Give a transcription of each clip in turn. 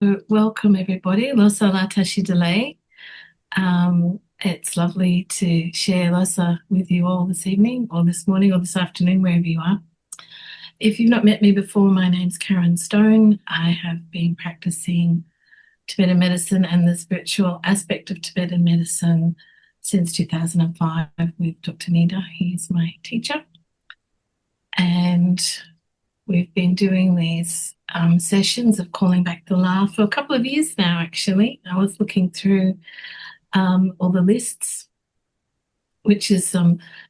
Welcome everybody. Losar Tashi delay. It's lovely to share Losar with you all this evening or this morning or this afternoon, wherever you are. If you've not met me before, my name's Karen Stone. I have been practicing Tibetan medicine and the spiritual aspect of Tibetan medicine since 2005 with Dr. Nida. He's my teacher. And we've been doing these sessions of calling back the La for a couple of years now, actually. I was looking through all the lists, which is,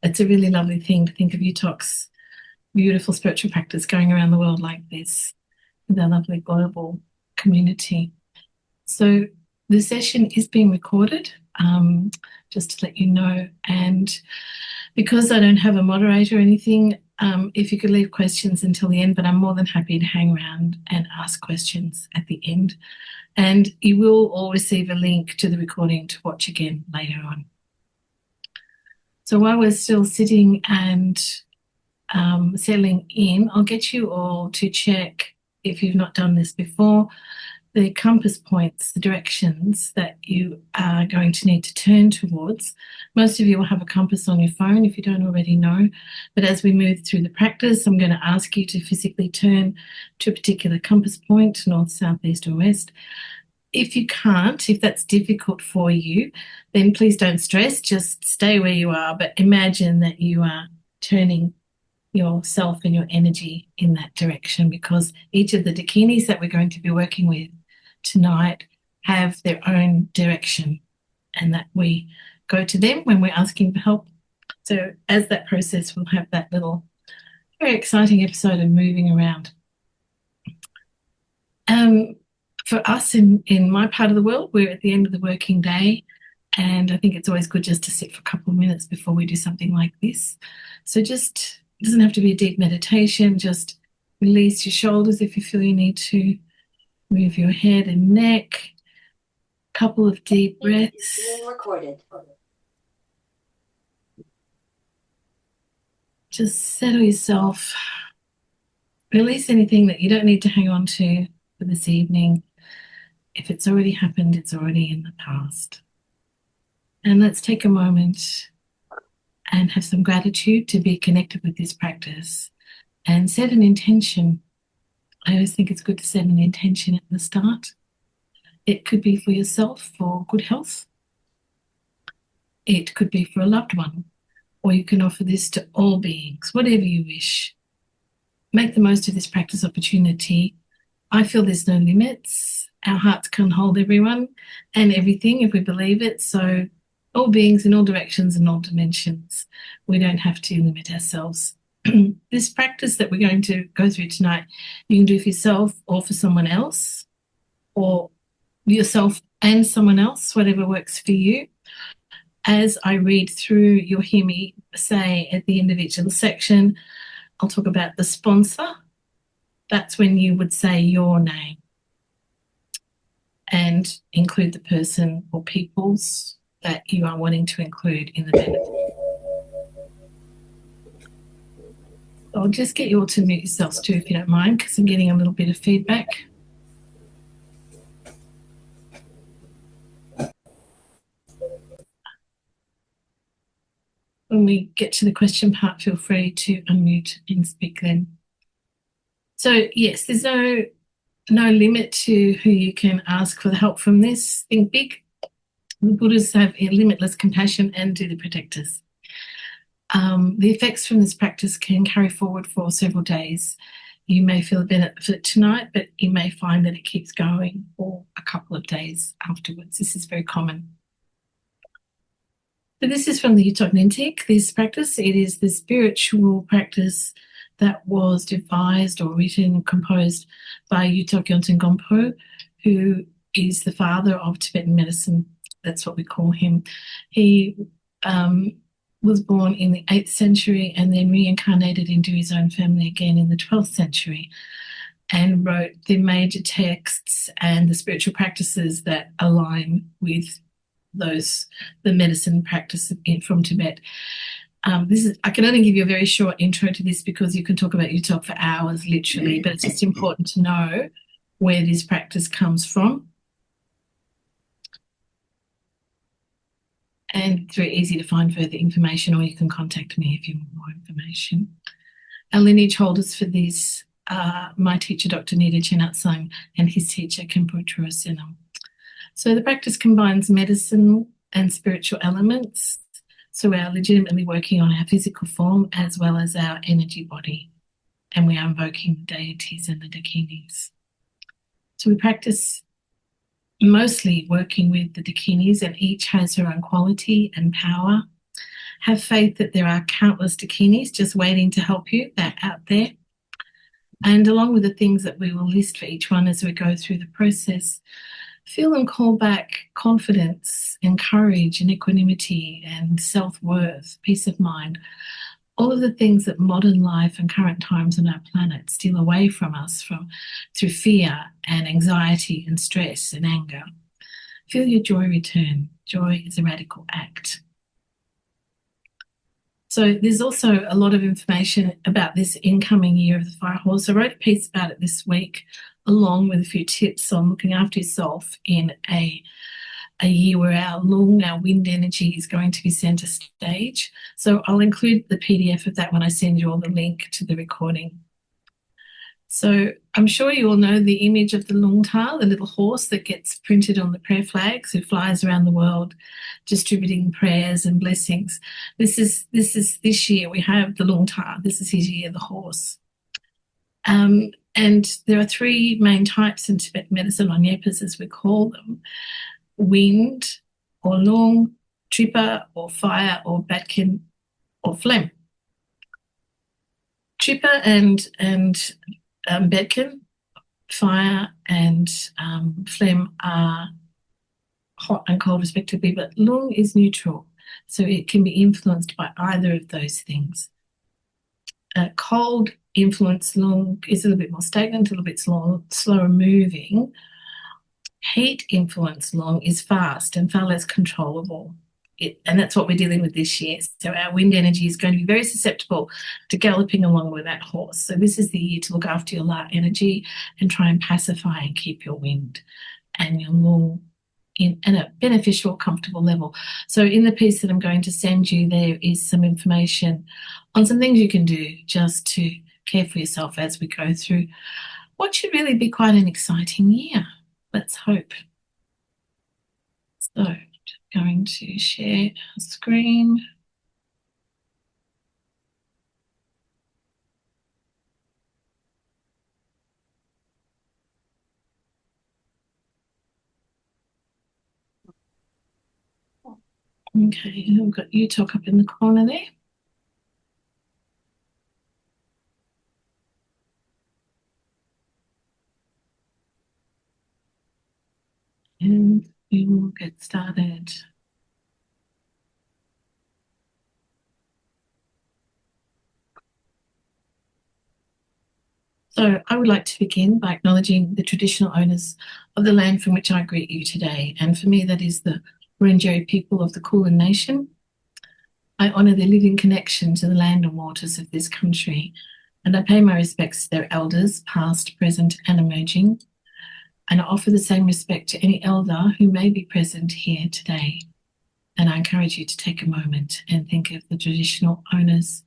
it's a really lovely thing to think of Yuthok's beautiful spiritual practice going around the world like this, with our lovely global community. So the session is being recorded, just to let you know. And because I don't have a moderator or anything, if you could leave questions until the end, but I'm more than happy to hang around and ask questions at the end. And you will all receive a link to the recording to watch again later on. So while we're still sitting and settling in, I'll get you all to check, if you've not done this before, the compass points, the directions that you are going to need to turn towards. Most of you will have a compass on your phone if you don't already know. But as we move through the practice, I'm going to ask you to physically turn to a particular compass point, north, south, east, or west. If you can't, if that's difficult for you, then please don't stress, just stay where you are. But imagine that you are turning yourself and your energy in that direction, because each of the dakinis that we're going to be working with tonight have their own direction, and that we go to them when we're asking for help. So as that process, we'll have that little very exciting episode of moving around. For us in my part of the world, we're at the end of the working day, and I think it's always good just to sit for a couple of minutes before we do something like this. So just, it doesn't have to be a deep meditation, just release your shoulders if you feel you need to. Move your head and neck. A couple of deep breaths. Being recorded. Just settle yourself. Release anything that you don't need to hang on to for this evening. If it's already happened, it's already in the past. And let's take a moment and have some gratitude to be connected with this practice and set an intention. I always think it's good to set an intention at the start. It could be for yourself, for good health. It could be for a loved one, or you can offer this to all beings, whatever you wish. Make the most of this practice opportunity. I feel there's no limits. Our hearts can hold everyone and everything if we believe it. So all beings in all directions and all dimensions. We don't have to limit ourselves. This practice that we're going to go through tonight, you can do for yourself or for someone else, or yourself and someone else, whatever works for you. As I read through, you'll hear me say at the end of each little section, I'll talk about the sponsor. That's when you would say your name and include the person or peoples that you are wanting to include in the benefit. I'll just get you all to mute yourselves too, if you don't mind, because I'm getting a little bit of feedback. When we get to the question part, feel free to unmute and speak then. So yes, there's no limit to who you can ask for the help from this. Think big. The Buddhas have a limitless compassion and do the protectors. The effects from this practice can carry forward for several days. You may feel a benefit tonight, but you may find that it keeps going for a couple of days afterwards. This is very common. But this is from the Yuthok Nyingthig, this practice. It is the spiritual practice that was devised or written, composed by Yuthok Gompo, who is the father of Tibetan medicine. That's what we call him. He was born in the 8th century and then reincarnated into his own family again in the 12th century, and wrote the major texts and the spiritual practices that align with the medicine practice from Tibet. I can only give you a very short intro to this because you can talk about Yuthok for hours, literally, but it's just important to know where this practice comes from. And it's very easy to find further information, or you can contact me if you want more information. Our lineage holders for this are my teacher, Dr. Nida Chinatsang, and his teacher, Khenpo Senam. So the practice combines medicine and spiritual elements. So we are legitimately working on our physical form as well as our energy body. And we are invoking the deities and the dakinis. So we practice mostly working with the dakinis, and each has her own quality and power. Have faith that there are countless dakinis just waiting to help you. They're out there. And along with the things that we will list for each one as we go through the process, feel them call back confidence and courage and equanimity and self-worth, peace of mind, all of the things that modern life and current times on our planet steal away from us through fear and anxiety and stress and anger. Feel your joy return. Joy is a radical act. So there's also a lot of information about this incoming year of the fire horse. I wrote a piece about it this week, along with a few tips on looking after yourself in a year where our lung, our wind energy is going to be centre stage. So I'll include the PDF of that when I send you all the link to the recording. So I'm sure you all know the image of the Lungtar, the little horse that gets printed on the prayer flags, who flies around the world distributing prayers and blessings. This year we have the Lungtar. This is his year, the horse. And there are three main types in Tibetan medicine, or nyepas as we call them: wind, or lung, tripa, or fire, or batkin, or phlegm. Tripa and Bedkin, fire and phlegm are hot and cold respectively, but lung is neutral, so it can be influenced by either of those things. Cold influenced lung is a little bit more stagnant, a little bit slower moving. Heat influenced lung is fast and far less controllable. And that's what we're dealing with this year. So our wind energy is going to be very susceptible to galloping along with that horse. So this is the year to look after your La energy and try and pacify and keep your wind and your lung at a beneficial, comfortable level. So in the piece that I'm going to send you, there is some information on some things you can do just to care for yourself as we go through what should really be quite an exciting year. Let's hope. So going to share a screen. Okay, we've got Yuthok up in the corner there. And we will get started. So I would like to begin by acknowledging the traditional owners of the land from which I greet you today. And for me, that is the Wurundjeri people of the Kulin Nation. I honour their living connection to the land and waters of this country, and I pay my respects to their elders, past, present and emerging, and I offer the same respect to any elder who may be present here today. And I encourage you to take a moment and think of the traditional owners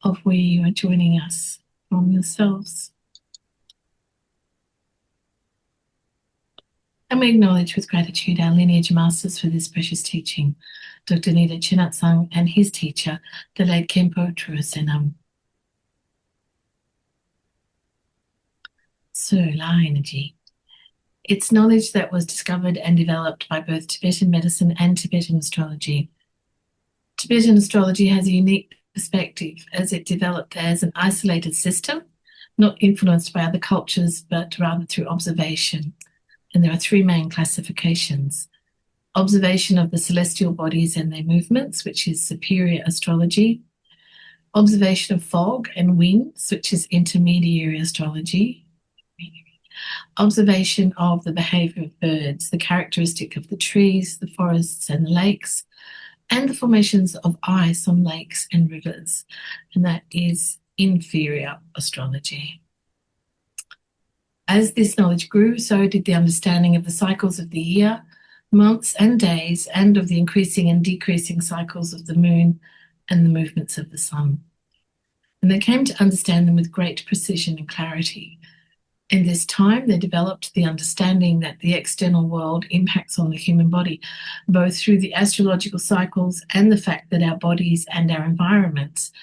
of where you are joining us from yourselves. And we acknowledge with gratitude our lineage masters for this precious teaching, Dr. Nida Chinatsang and his teacher, the late Khenpo Senam. So, La energy. It's knowledge that was discovered and developed by both Tibetan medicine and Tibetan astrology. Tibetan astrology has a unique perspective as it developed as an isolated system, not influenced by other cultures, but rather through observation. And there are three main classifications: observation of the celestial bodies and their movements, which is superior astrology; observation of fog and winds, which is intermediary astrology; observation of the behaviour of birds, the characteristic of the trees, the forests and the lakes, and the formations of ice on lakes and rivers, and that is inferior astrology. As this knowledge grew, so did the understanding of the cycles of the year, months and days, and of the increasing and decreasing cycles of the moon and the movements of the sun. And they came to understand them with great precision and clarity. In this time, they developed the understanding that the external world impacts on the human body, both through the astrological cycles and the fact that our bodies and our environments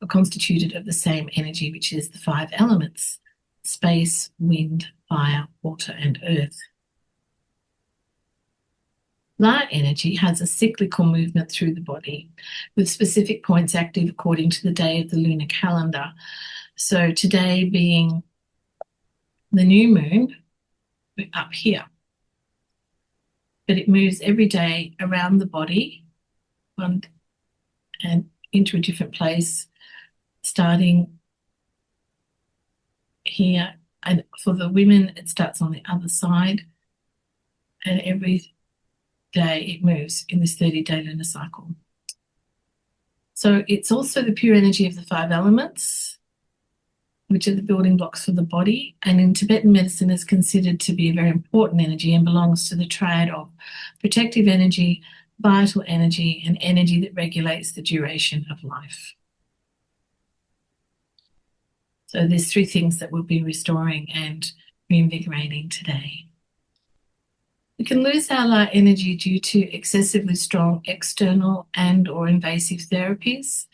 are constituted of the same energy, which is the 5 elements: space, wind, fire, water, and earth. Light energy has a cyclical movement through the body, with specific points active according to the day of the lunar calendar. So today being the new moon, we're up here. But it moves every day around the body and into a different place, starting here. And for the women, it starts on the other side. And every day it moves in this 30-day lunar cycle. So it's also the pure energy of the 5 elements, which are the building blocks for the body, and in Tibetan medicine is considered to be a very important energy and belongs to the triad of protective energy, vital energy, and energy that regulates the duration of life. So there's 3 things that we'll be restoring and reinvigorating today. We can lose our light energy due to excessively strong external and or invasive therapies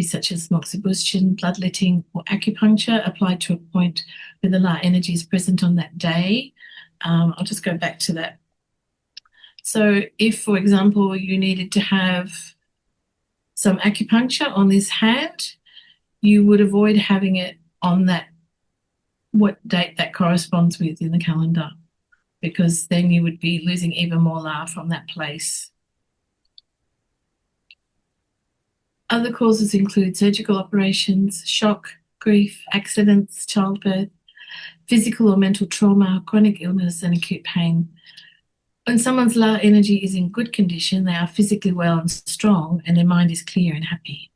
such as moxibustion, bloodletting, or acupuncture applied to a point where the light energy is present on that day. I'll just go back to that. So if, for example, you needed to have some acupuncture on this hand, you would avoid having it on that, what date that corresponds with in the calendar, because then you would be losing even more La from that place. Other causes include surgical operations, shock, grief, accidents, childbirth, physical or mental trauma, chronic illness, and acute pain. When someone's La energy is in good condition, they are physically well and strong, and their mind is clear and happy.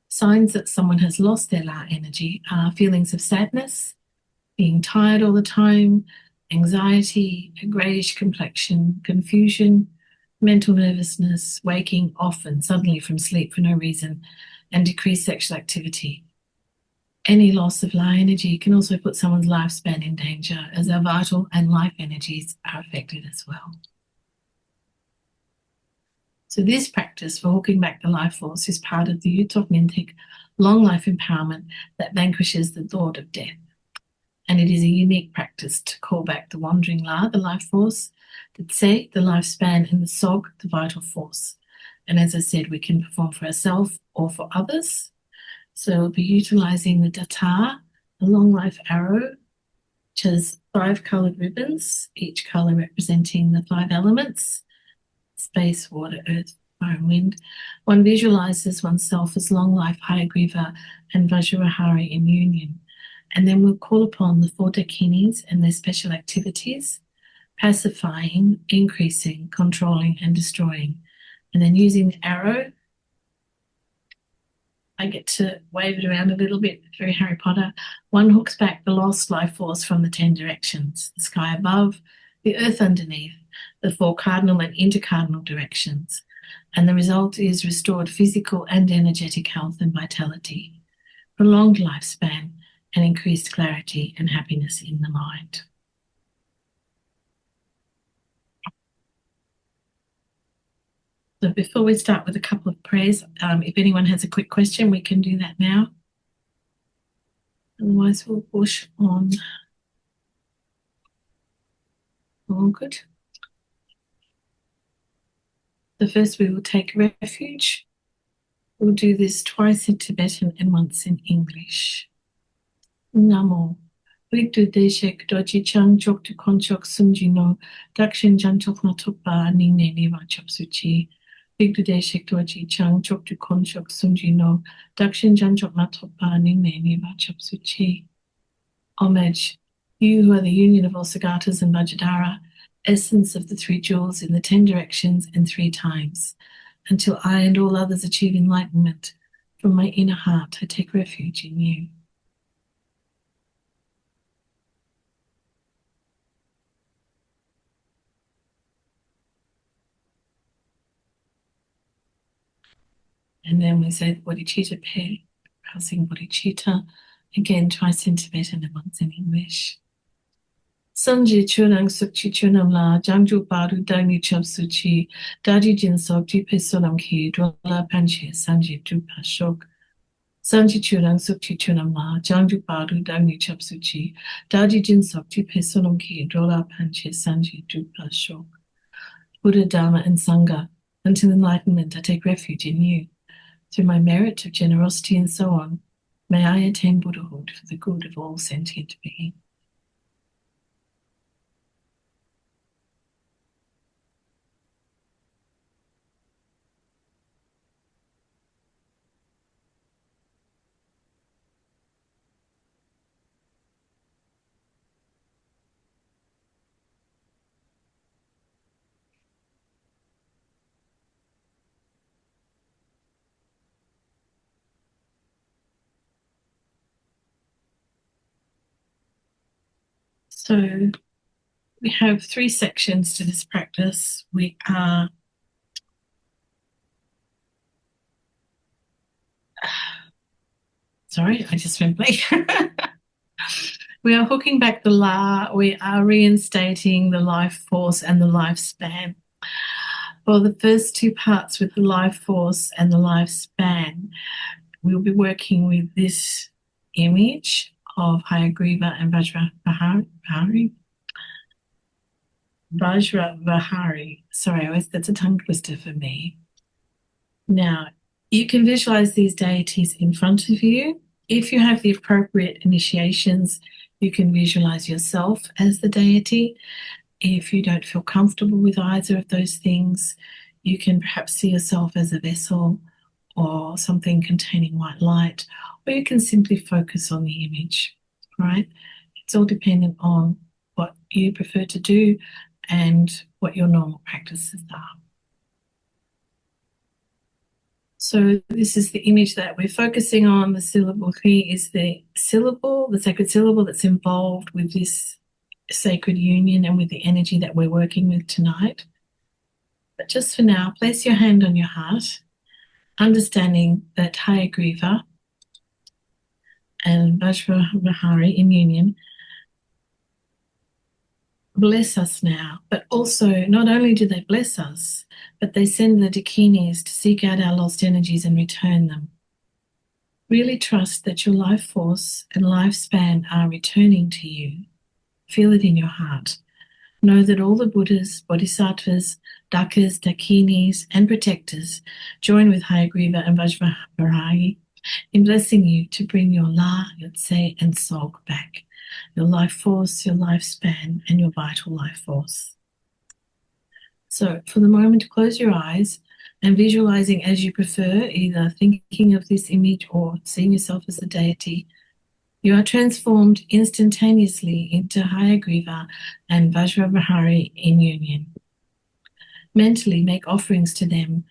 Signs that someone has lost their La energy are feelings of sadness, being tired all the time, anxiety, a greyish complexion, confusion, mental nervousness, waking often suddenly from sleep for no reason, and decreased sexual activity. Any loss of La energy can also put someone's lifespan in danger, as our vital and life energies are affected as well. So this practice for hooking back the life force is part of the Yuthok Nyingthig long life empowerment that vanquishes the thought of death. And it is a unique practice to call back the wandering La, the life force, the Tse, the lifespan, and the Sog, the vital force. And as I said, we can perform for ourselves or for others. So we'll be utilising the Datar, a long life arrow, which has 5 coloured ribbons, each colour representing the 5 elements: space, water, earth, fire, and wind. One visualises oneself as long life Hayagriva and Vajrahari in union. And then we'll call upon the 4 Dakinis and their special activities: pacifying, increasing, controlling, and destroying. And then using the arrow, I get to wave it around a little bit, very Harry Potter. One hooks back the lost life force from the 10 directions: the sky above, the earth underneath, the 4 cardinal and intercardinal directions. And the result is restored physical and energetic health and vitality, prolonged lifespan, and increased clarity and happiness in the mind. So before we start with a couple of prayers, if anyone has a quick question, we can do that now. Otherwise, we'll push on. All good. So first we will take refuge. We'll do this twice in Tibetan and once in English. Namo. Rigdu deshek doji chang chok tu konchok sumjino dakshin janchok natokba ningne niva chopsuchi. Rigdu deshek doji chang chok tu konchok sumjino dakshin janchok natokba ningne niva chopsuchi. Homage, you who are the union of all Sagatas and Vajradhara, essence of the 3 jewels in the 10 directions and 3 times, until I and all others achieve enlightenment. From my inner heart, I take refuge in you. And then we say the bodhicitta pair, passing bodhicitta. Again, twice in Tibetan and once in English. Sanji chunang sukchi chunam la, jangju baru dagni chub suchi, daji jin sok jipe sonam ki, dwala panchi sanji drupa shok. Sanji chunang sukchi chunam la, jangju baru dagni chub suchi, daji jin sok jipe sonam ki, dwala panchi sanji drupa shok. Buddha, Dharma, and Sangha, until enlightenment, I take refuge in you. Through my merit of generosity and so on, may I attain Buddhahood for the good of all sentient beings. So we have 3 sections to this practice. We are sorry, I just went blank. We are hooking back the La, we are reinstating the life force and the lifespan. For the first 2 parts with the life force and the lifespan, we'll be working with this image of Hayagriva and Vajravahari. Sorry, that's a tongue twister for me. Now, you can visualize these deities in front of you. If you have the appropriate initiations, you can visualize yourself as the deity. If you don't feel comfortable with either of those things, you can perhaps see yourself as a vessel or something containing white light, or you can simply focus on the image, right? It's all dependent on what you prefer to do and what your normal practices are. So this is the image that we're focusing on. The syllable here is the syllable, the sacred syllable that's involved with this sacred union and with the energy that we're working with tonight. But just for now, place your hand on your heart, understanding that Hayagriva and Vajravahari in union bless us now, but also not only do they bless us, but they send the dakinis to seek out our lost energies and return them. Really trust that your life force and lifespan are returning to you. Feel it in your heart. Know that all the Buddhas, Bodhisattvas, Dakas, Dakinis, and protectors join with Hayagriva and Vajravahari in blessing you to bring your La, your Tse, and Sog back. Your life force, your lifespan, and your vital life force. So for the moment, close your eyes and visualizing as you prefer, either thinking of this image or seeing yourself as a deity. You are transformed instantaneously into Hayagriva and Vajravahari in union. Mentally make offerings to them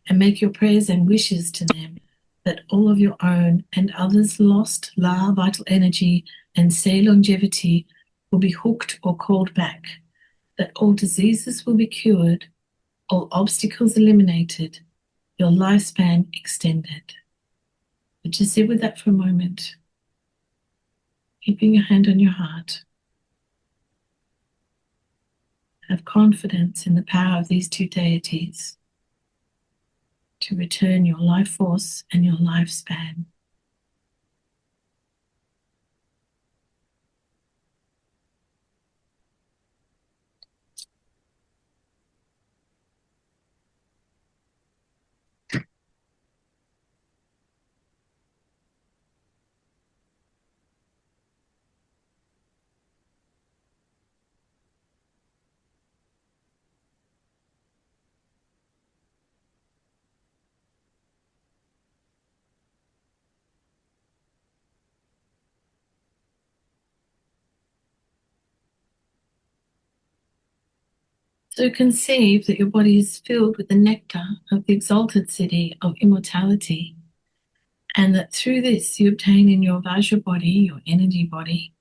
and make your prayers and wishes to them that all of your own and others' lost La vital energy and say longevity will be hooked or called back, that all diseases will be cured, all obstacles eliminated, your lifespan extended. But just sit with that for a moment, keeping your hand on your heart. Have confidence in the power of these 2 deities to return your life force and your lifespan. So conceive that your body is filled with the nectar of the exalted city of immortality, and that through this you obtain in your Vajra body, your energy body,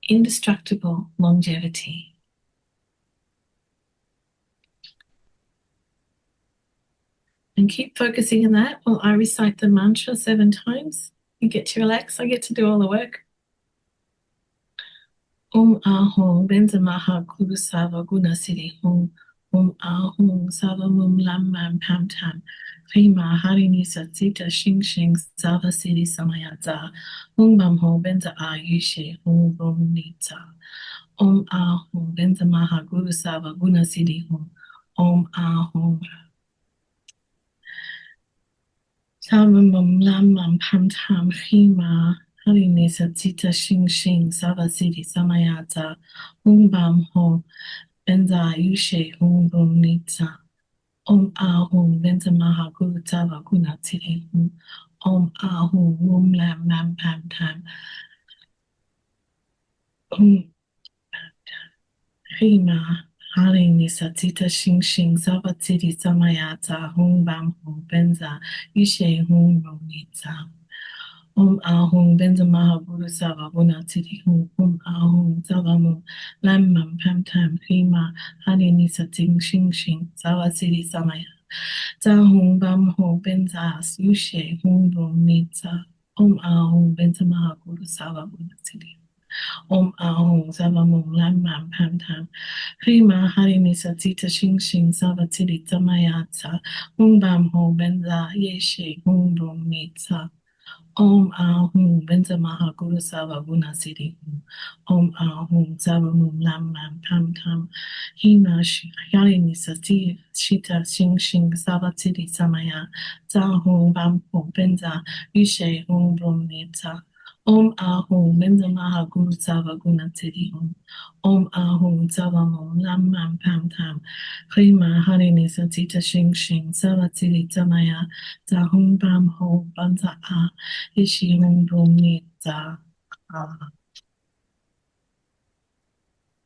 indestructible longevity. And keep focusing on that while I recite the mantra 7 times. You get to relax. I get to do all the work. Ahong Benza Maha Guru Sava Guna Siddhi Hong. Ahong Sava Mum Lam Mam Pam Tam. Prima Harini Satsita Shing Shing Sava Siddhi Samayata. Bam Ho Benza A Yushe Hong Bom Nita. Ahong Benza Maha Guru Sava Guna Siddhi Hong. Ahong Savamam Lamam Pam Tam Hima Harini Satsita Shing Shing Sava Siddhi Samayata Bam Ho Benza Yushe Hum Bum Nita Ahum Benza Maha Guru Tava Guna Tiri Ahum Wum Lam Mam Pam Tam Hima Harini Satsita Shing Shing Sava Siddhi Samayata Bam Ho Benza Yushe Hum Bum Nita Ahum Benza Maha Guru Sava Guna Tiri Ahum Savamu Lam Mam Pam Tam Hima Harini Satsing Shing Shing Sava Siddhi Samaya Zahum Bam Ho Benza Yushe Hum Bum Nita Ahum Benza Maha Guru Sava Guna Tiri Ahum Savamu Lam Mam Pam Tam Hima Harini Satsita Shing Shing Sava Siddhi Samaya Bam Ho Benza Yeshe Hum Bum Nita Ahum Benza Maha Guru Sava Guna Siddhi Ahum Savamum Lam Mam Pam Tam Hima Harini Sati Shita Shing Shing Sava Siddhi Samaya Zahum Bam Ho Benza Yushe Hum Brum Nita Ahum Benza Maha Guru Sava Guna Siddhi Ahum Savamum Lam Mam Pam Tam Hima Harini Satita Shing Shing Sava Siddhi Samaya Zahum Bam Ho Benza A Ishi Hum Brum Nita.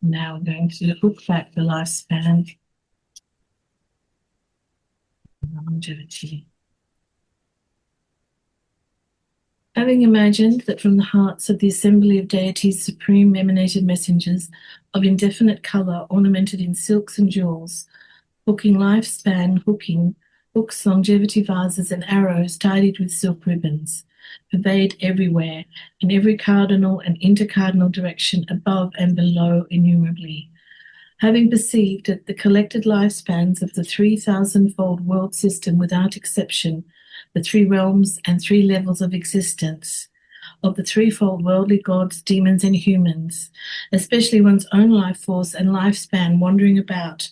Now we're going to hook back the lifespan, longevity. Having imagined that from the hearts of the assembly of deities, supreme emanated messengers of indefinite color ornamented in silks and jewels, hooking lifespan, hooks, longevity vases, and arrows tidied with silk ribbons, pervade everywhere, in every cardinal and intercardinal direction, above and below innumerably. Having perceived that the collected lifespans of the 3,000-fold world system without exception, the 3 realms and 3 levels of existence, of the threefold worldly gods, demons, and humans, especially one's own life force and lifespan wandering about,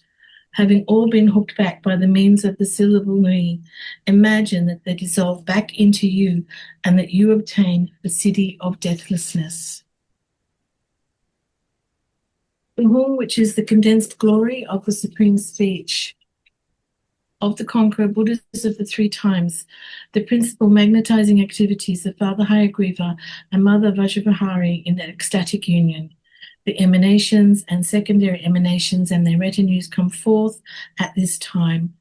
having all been hooked back by the means of the syllable Nui, imagine that they dissolve back into you and that you obtain the city of deathlessness. The Hung, which is the condensed glory of the supreme speech of the conqueror Buddhas of the 3 times, the principal magnetizing activities of Father Hayagriva and Mother Vajrapahari in their ecstatic union. The emanations and secondary emanations and their retinues come forth at this time.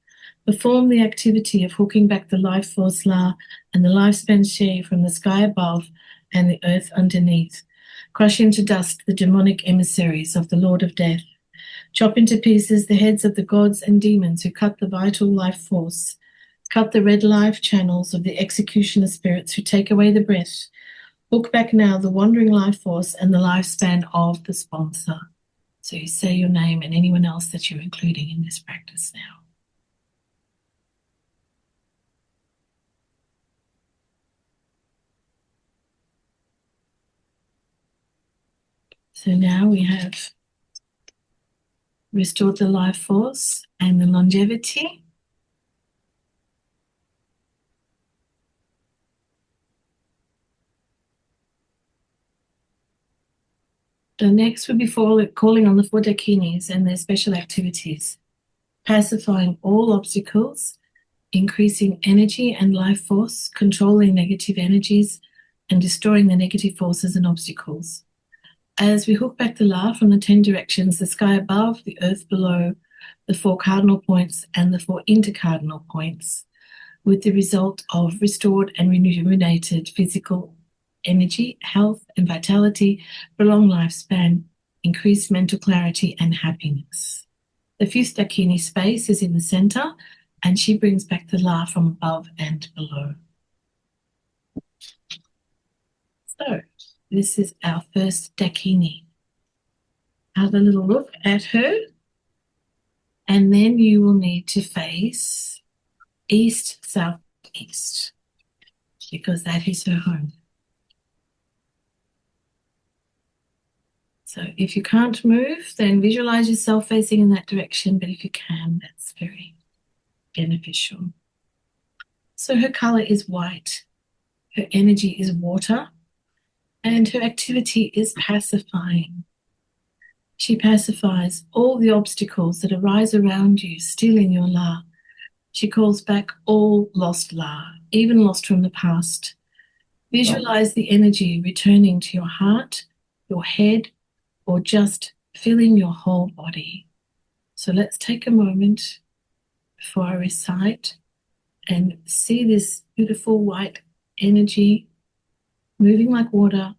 Perform the activity of hooking back the life force La and the lifespan She from the sky above and the earth underneath. Crush into dust the demonic emissaries of the Lord of Death. Chop into pieces the heads of the gods and demons who cut the vital life force. Cut the red life channels of the executioner spirits who take away the breath. Hook back now the wandering life force and the lifespan of the sponsor. So you say your name and anyone else that you're including in this practice now. So now we have restored the life force and the longevity. The next would be calling on the 4 dakinis and their special activities, pacifying all obstacles, increasing energy and life force, controlling negative energies, and destroying the negative forces and obstacles. As we hook back the La from the 10 directions, the sky above, the earth below, the 4 cardinal points, and the 4 intercardinal points, with the result of restored and rejuvenated physical energy, health and vitality, prolonged lifespan, increased mental clarity and happiness. The 5th dakini space is in the center, and she brings back the La from above and below. So this is our first Dakini. Have a little look at her, and then you will need to face east, south, east, because that is her home. So if you can't move, then visualize yourself facing in that direction, but if you can, that's very beneficial. So her color is white, her energy is water, and her activity is pacifying. She pacifies all the obstacles that arise around you, stealing your La. She calls back all lost La, even lost from the past. Visualize the energy returning to your heart, your head, or just filling your whole body. So let's take a moment before I recite and see this beautiful white energy moving like water,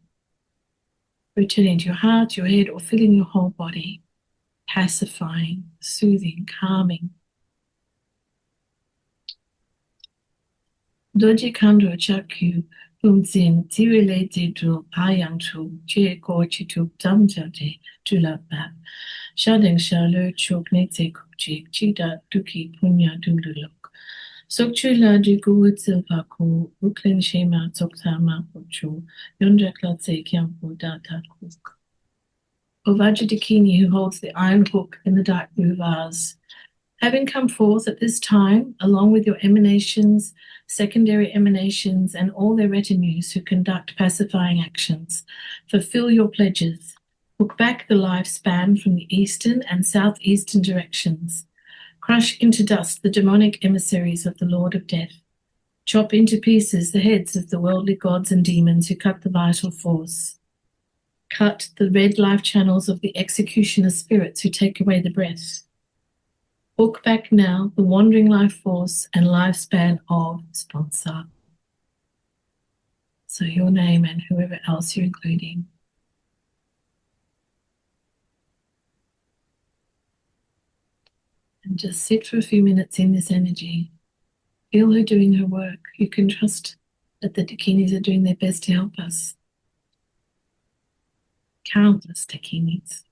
returning to your heart, your head, or filling your whole body, pacifying, soothing, calming. Doji kando chakyu lumzin tirile didu ayang chu che ko chitu damjade tulabab. Shadeng shalo chok nete kuchik chida duki punya dululok. Sokchula di guwit silpaku uklin shema toktama pochu yonjakla tse kyampo data kuk. Ovajadikini, who holds the iron hook in the dark blue vase, having come forth at this time, along with your emanations, secondary emanations, and all their retinues who conduct pacifying actions, fulfill your pledges. Look back the lifespan from the eastern and southeastern directions. Crush into dust the demonic emissaries of the Lord of Death. Chop into pieces the heads of the worldly gods and demons who cut the vital force. Cut the red life channels of the executioner spirits who take away the breath. Book back now the wandering life force and lifespan of sponsor. So your name and whoever else you're including. And just sit for a few minutes in this energy. Feel her doing her work. You can trust that the Dakinis are doing their best to help us. Countless Dakinis.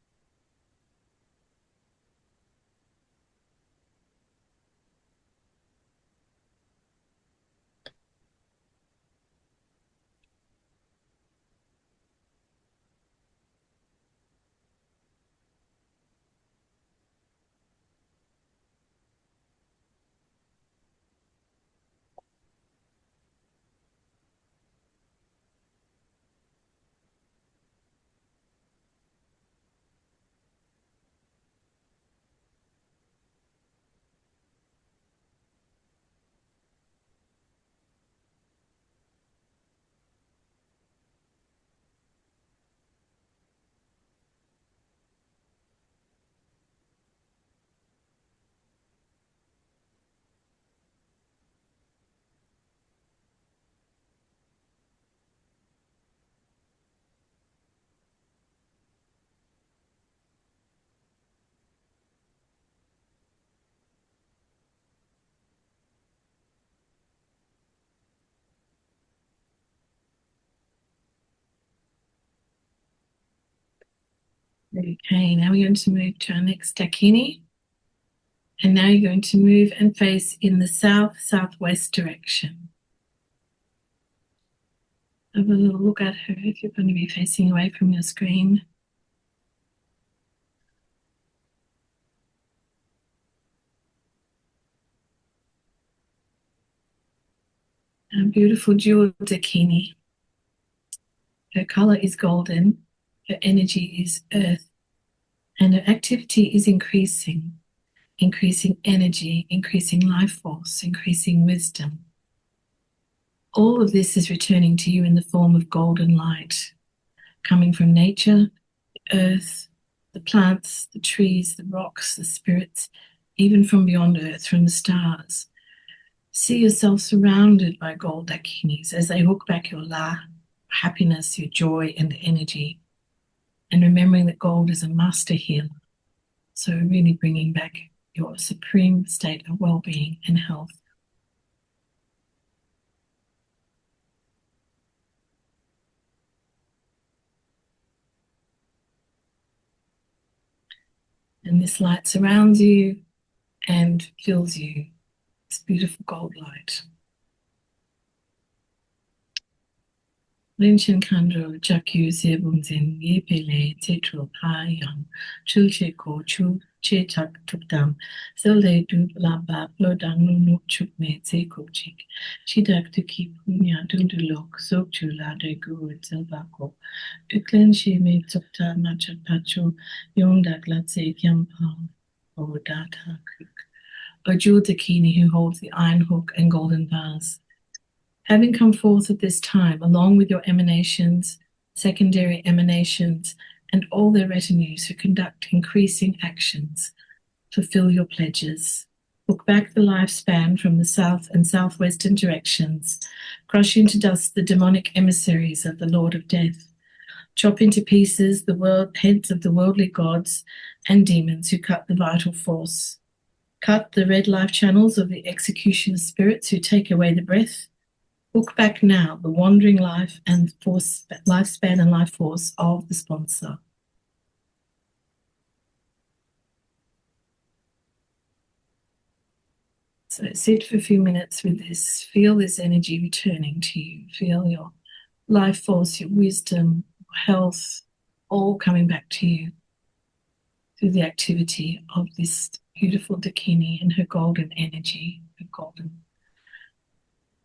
Okay, now we're going to move to our next Dakini. And now you're going to move and face in the south-southwest direction. Have a little look at her if you're going to be facing away from your screen. A beautiful jewel Dakini. Her color is golden, her energy is earth, and her activity is increasing energy, increasing life force, increasing wisdom. All of this is returning to you in the form of golden light, coming from nature, the earth, the plants, the trees, the rocks, the spirits, even from beyond earth, from the stars. See yourself surrounded by gold dakinis as they hook back your La, happiness, your joy, and energy. And remembering that gold is a master healer. So really bringing back your supreme state of well-being and health. And this light surrounds you and fills you, this beautiful gold light. Rinchen Kandro Jakyu Sebunzin Yepele Tetro Payam Chulche Ko Chu Che Chak Tukdam Zelde Du Laba Plodang Nunu Chukme Tseko Chik Chidak Tuki Punya Dundulok Sokchu Lade Guru Zelbako Uklen She Me Tukta Machat Pacho Yongdak Latse Kyampang Odata Kuk. A jewel Dakini who holds the iron hook and golden vase. Having come forth at this time, along with your emanations, secondary emanations, and all their retinues who conduct increasing actions, fulfill your pledges. Look back the lifespan from the south and southwestern directions, crush into dust the demonic emissaries of the Lord of Death, chop into pieces the heads of the worldly gods and demons who cut the vital force, cut the red life channels of the executioner spirits who take away the breath. Look back now, the wandering life and lifespan and life force of the sponsor. So sit for a few minutes with this. Feel this energy returning to you. Feel your life force, your wisdom, health, all coming back to you through the activity of this beautiful Dakini and her golden energy, her golden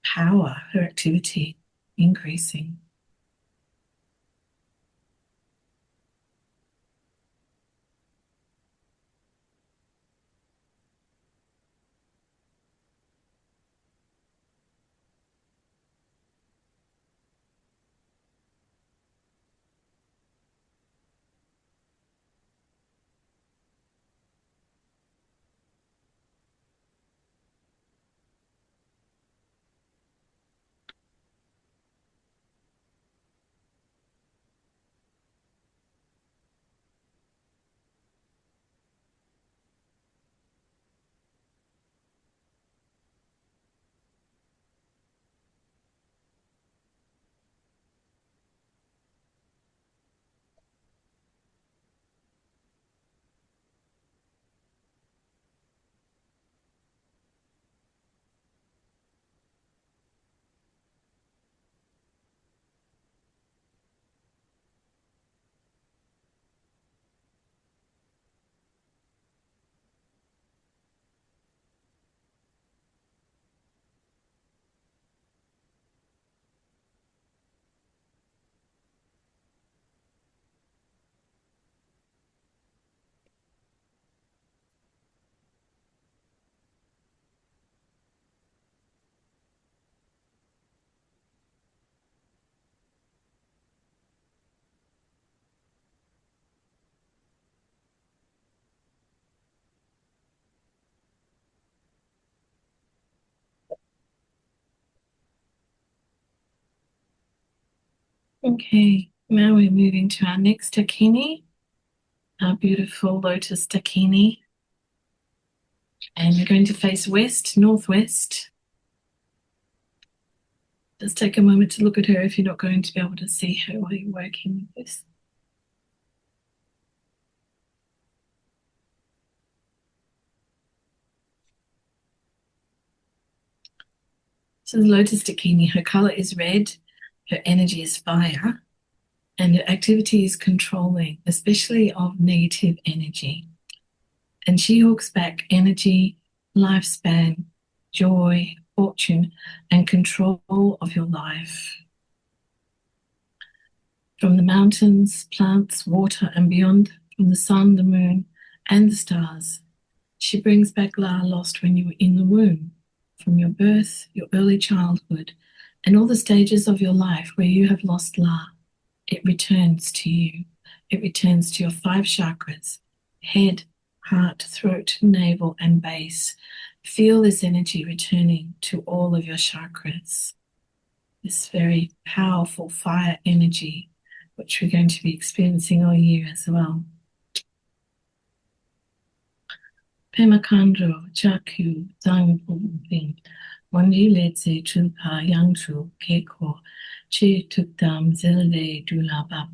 power, her activity increasing. Okay, now we're moving to our next Dakini, our beautiful lotus Dakini. And we're going to face west, northwest. Just take a moment to look at her if you're not going to be able to see her while you're working with this. So the lotus Dakini, her color is red, her energy is fire, and her activity is controlling, especially of negative energy. And she hooks back energy, lifespan, joy, fortune, and control of your life. From the mountains, plants, water, and beyond, from the sun, the moon, and the stars, she brings back La lost when you were in the womb, from your birth, your early childhood, and all the stages of your life where you have lost La. It returns to you. It returns to your 5 chakras: head, heart, throat, navel, and base. Feel this energy returning to all of your chakras. This very powerful fire energy, which we're going to be experiencing all year as well. Pemakandro, Chaku, Zangping, Wanji Letse, Chulpa, Yangchu, Keko, Che Tukdam, Zelde, Dulabab,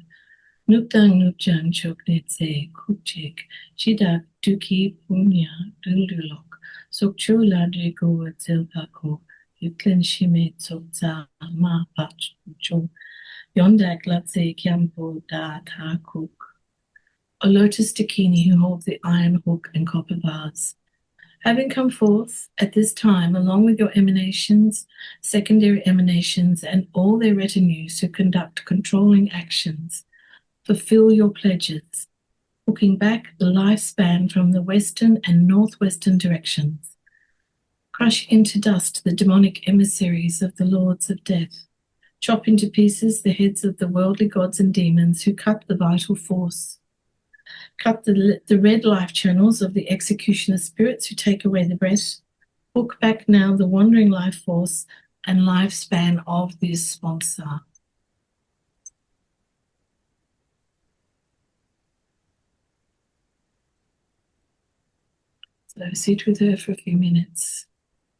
Nupdang Nupjan, Chokletse, Kupchik, Chidak, Duki, Punya, Duldulok, Sokchu Ladrigo, Zilpako, Yuklin Shime, Tsokza, Ma, Pach, Yondak, Latse, Kiampo, Da, Ta, Cook. A lotus dakini who holds the iron hook and copper bars. Having come forth at this time, along with your emanations, secondary emanations, and all their retinues to conduct controlling actions, fulfill your pledges, hooking back the lifespan from the western and northwestern directions. Crush into dust the demonic emissaries of the lords of death. Chop into pieces the heads of the worldly gods and demons who cut the vital force. Cut the red life channels of the executioner spirits who take away the breath. Hook back now the wandering life force and lifespan of this sponsor. So sit with her for a few minutes.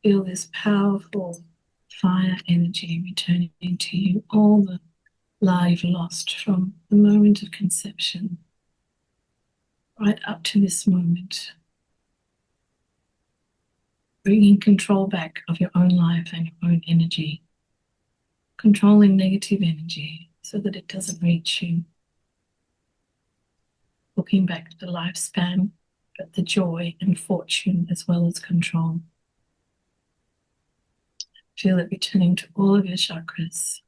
Feel this powerful fire energy returning to you, all the life lost from the moment of conception right up to this moment. Bringing control back of your own life and your own energy. Controlling negative energy so that it doesn't reach you. Looking back at the lifespan, but the joy and fortune as well as control. Feel it returning to all of your chakras.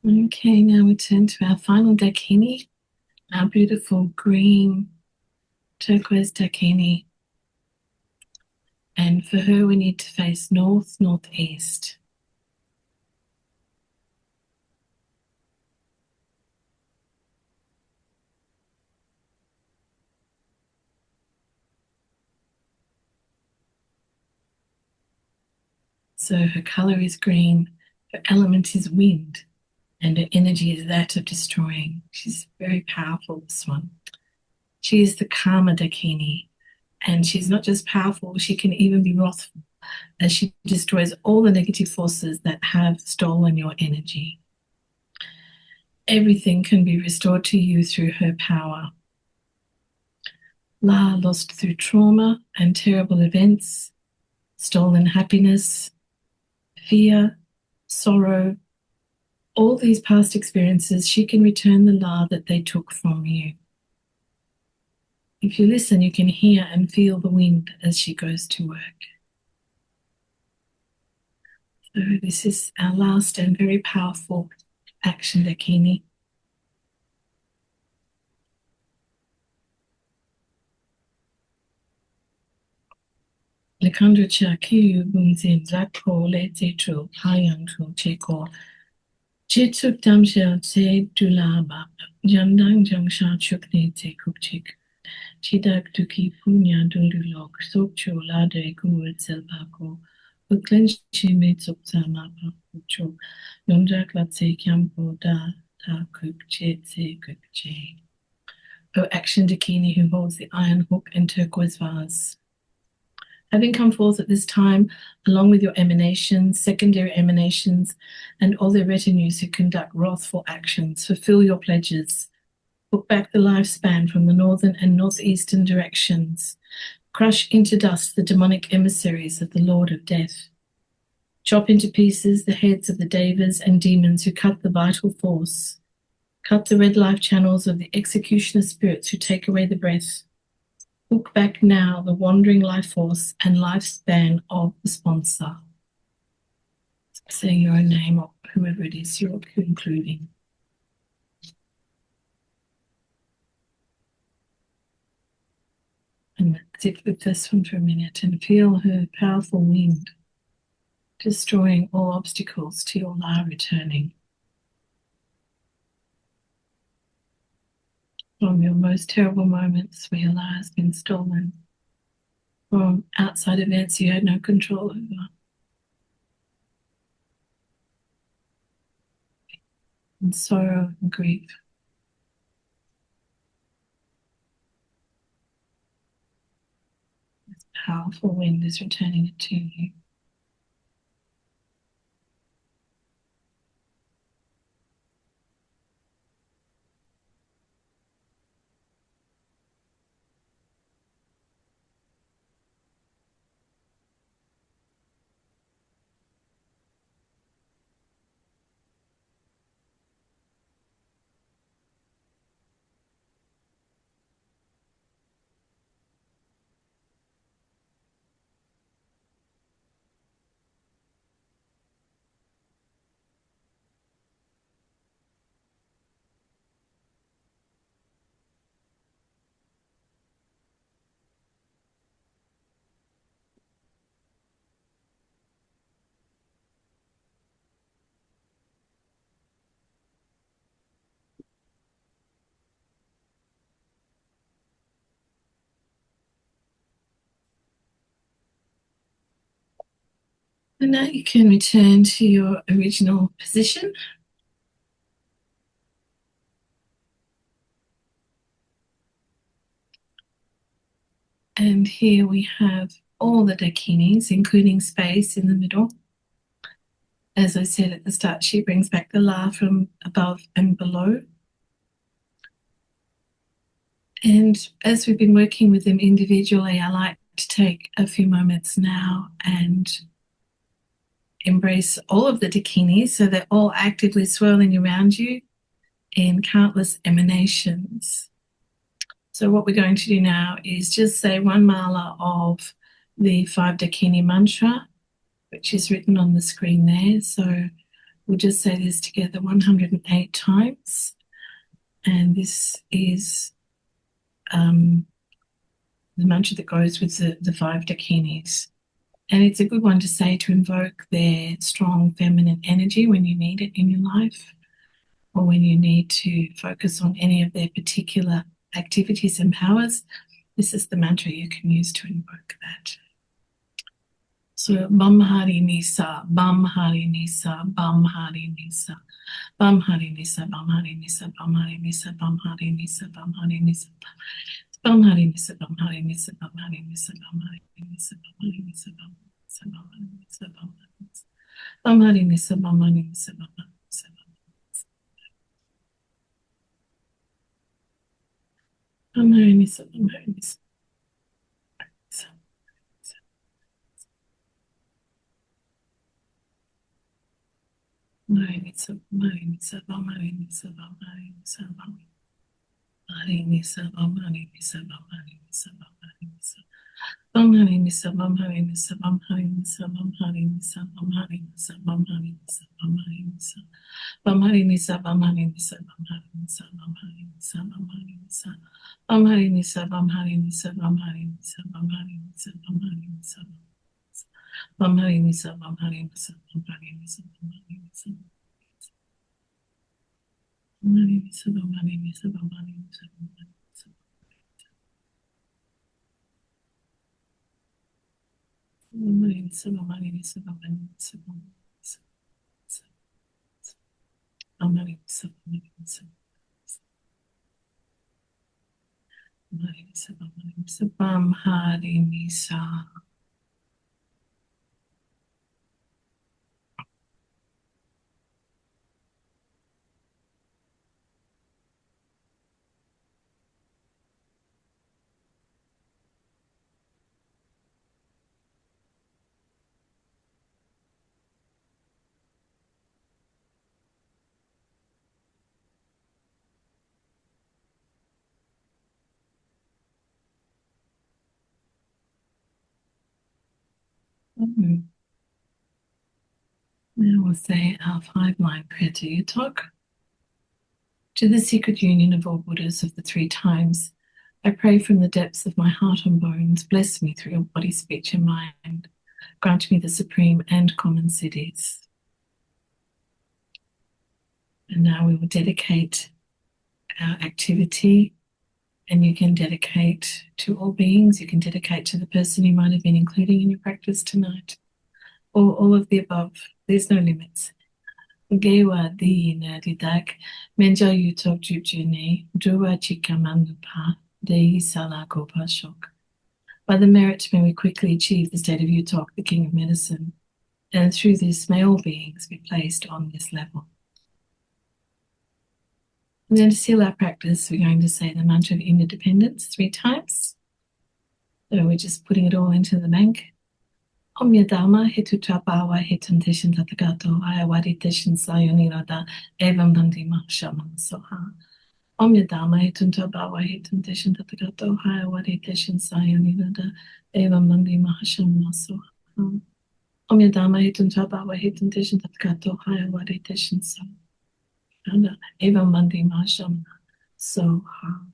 Okay, now we turn to our final dakini, our beautiful green turquoise dakini. And for her, we need to face north, northeast. So her color is green, her element is wind, and her energy is that of destroying. She's very powerful, this one. She is the Karma Dakini, and she's not just powerful, she can even be wrathful, as she destroys all the negative forces that have stolen your energy. Everything can be restored to you through her power. La, lost through trauma and terrible events, stolen happiness, fear, sorrow, all these past experiences, she can return the La that they took from you. If you listen, you can hear and feel the wind as she goes to work. So this is our last and very powerful action dakini. Lekandra Chakiyu Bunzin Zako Lete Tro Hayan Tro Cheko Chitsuk Damshel Te Dulaba Jandang Jangsha Chukne Te Kupchik Chidak Duki Punya Dululok Sokcho Lade Guru Selpako Uklenshi Metsukta Mapa Kucho Yonjak Latse Kyampo Da Ta Kukche Tse Kukche. O action Dakini who holds the iron hook and turquoise vase. Having come forth at this time, along with your emanations, secondary emanations, and all their retinues who conduct wrathful actions, fulfill your pledges. Book back the lifespan from the northern and northeastern directions. Crush into dust the demonic emissaries of the Lord of Death. Chop into pieces the heads of the devas and demons who cut the vital force. Cut the red life channels of the executioner spirits who take away the breath. Book back now the wandering life force and lifespan of the sponsor. Saying your own name or whoever it is you're concluding. And sit with this one for a minute and feel her powerful wind destroying all obstacles to your La returning. From your most terrible moments where your La has been stolen. From outside events you had no control over. And sorrow and grief. This powerful wind is returning it to you. And now you can return to your original position. And here we have all the dakinis, including space in the middle. As I said at the start, she brings back the La from above and below. And as we've been working with them individually, I like to take a few moments now and embrace all of the dakinis so they're all actively swirling around you in countless emanations. So what we're going to do now is just say one mala of the 5 dakini mantra, which is written on the screen there. So we'll just say this together 108 times. And this is the mantra that goes with the 5 dakinis. And it's a good one to say to invoke their strong feminine energy when you need it in your life, or when you need to focus on any of their particular activities and powers. This is the mantra you can use to invoke that. So Bam Hari Nisa, Bam Hari Nisa, Bam Hari Nisa, Bam Hari Nisa, Bam Hari Nisa, Bam Hari Nisa, Bam Hari Nisa, Bam Hari Nisa, Bam Hari Nisa, Bam Hari Nisa, Bam Hari Nisa, Bam Hari Nisa, Bam Hari Nisa, Bam Hari Nisa, Bam Hari Nisa, Bam Hari Nisa, Bam Hari Nisa, Bam Hari Nisa. Bam Hari Nisa, Bam Hari Nisa. Bam Hari Nisa, Bam Hari Nisa, Bam Hari Nisa, Bam Hari Nisa, Bam Hari Nisa, Bam Hari Nisa, Bam Hari Nisa, Bam Hari Nisa. Bam Hari Nisa, Bam Hari Nisa, Bam Hari Nisa, Bam Hari Nisa, Bam Hari Nisa, Bam Hari Nisa, Bam Hari Nisa. Bam Hari Nisa, Bam Hari Nisa, Bam Hari Nisa, Bam Hari Nisa, Bam Hari Nisa. Bam Hari Nisa, Bam Hari Nisa, Bam Hari Nisa, Bam Hari Nisa, Bam Hari Nisa. Bum honey misa, bum honey misa, bum honey misa, bum honey misa. Bum honey misa, bum honey misa, bum honey misa, bum honey misa. Bum honey misa, bum honey misa, bum honey misa, bum honey misa. Bum honey misa, bum honey misa. Bum honey misa, bum honey misa, bum honey misa. Now we'll say our 5-line prayer to Yuthok. To the secret union of all Buddhas of the 3 times, I pray from the depths of my heart and bones, bless me through your body, speech, and mind. Grant me the supreme and common siddhis. And now we will dedicate our activity, and you can dedicate to all beings. You can dedicate to the person you might have been including in your practice tonight, or all of the above. There's no limits. Gewa di na didak menja Yuthok jubjune duwa chikamandupa dei sala gopa shok. By the merit may we quickly achieve the state of Yuthok, the king of medicine, and through this may all beings be placed on this level. And then to seal our practice, we're going to say the mantra of interdependence 3 times. So we're just putting it all into the bank. Om Yadama Hetutra Bawa Hetum Tishin Tatagato Ayawadi Tishin Sayonirada Evam Nandi Mahshaman Soha. Om Yadama Hetutra Bawa Hetum Tishin Tatagato Ayawadi Tishin Sayonirada Evam Nandi Mahshaman Soha. Om Yadama Hetutra Bawa Hetum Tishin Tatagato Ayawadi Tishin Sayonirada Evam Nandi Mahshaman Soha.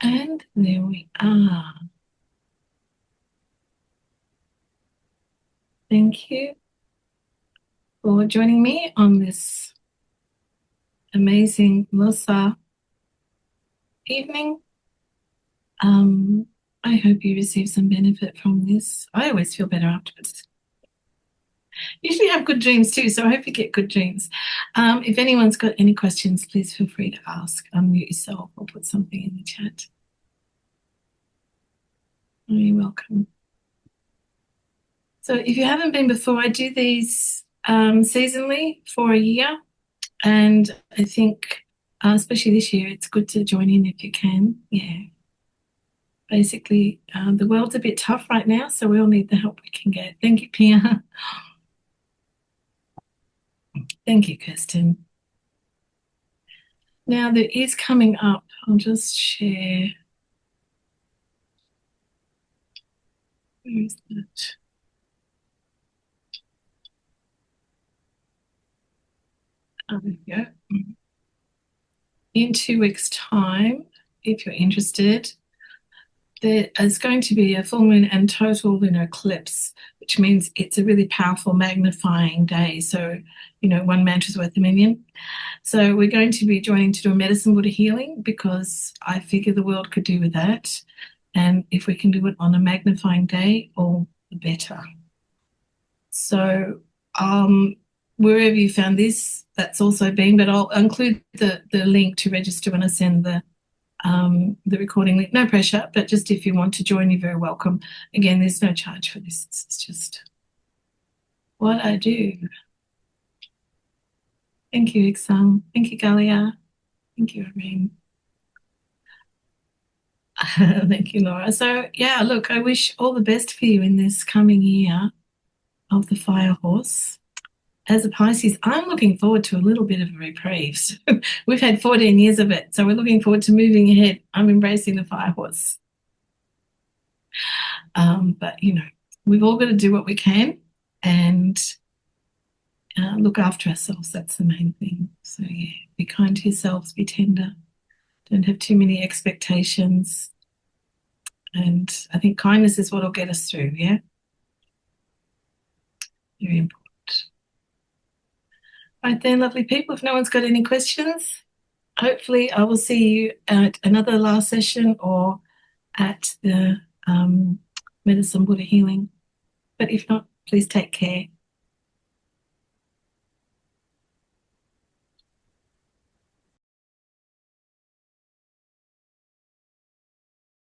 And there we are. Thank you for joining me on this amazing Losar evening. I hope you receive some benefit from this. I always feel better afterwards. Usually have good dreams too, so I hope you get good dreams. If anyone's got any questions, please feel free to ask. Unmute yourself or put something in the chat. You're welcome. So if you haven't been before, I do these seasonally for a year. And I think, especially this year, it's good to join in if you can. Yeah. Basically, the world's a bit tough right now, so we all need the help we can get. Thank you, Pia. Thank you, Kirsten. Now, there is coming up, I'll just share. Where is that? There we go. In 2 weeks' time, if you're interested, there is going to be a full moon and total lunar eclipse, which means it's a really powerful magnifying day. So, one mantra's worth a million. So we're going to be joining to do a medicine Buddha healing because I figure the world could do with that. And if we can do it on a magnifying day, all the better. So wherever you found this, that's also been, but I'll include the link to register when I send the recording link. No pressure, but just if you want to join, you're very welcome. Again, there's no charge for this. It's just what I do. Thank you, Iksang. Thank you, Galia. Thank you, Irene. Thank you, Laura. So, yeah, look, I wish all the best for you in this coming year of the fire horse. As a Pisces, I'm looking forward to a little bit of a reprieve. So we've had 14 years of it, so we're looking forward to moving ahead. I'm embracing the fire horse. But, we've all got to do what we can and look after ourselves. That's the main thing. So, yeah, kind to yourselves, be tender, don't have too many expectations. And I think kindness is what will get us through, yeah? Very important. Right then, lovely people, if no one's got any questions, hopefully I will see you at another last session or at the Medicine Buddha Healing. But if not, please take care.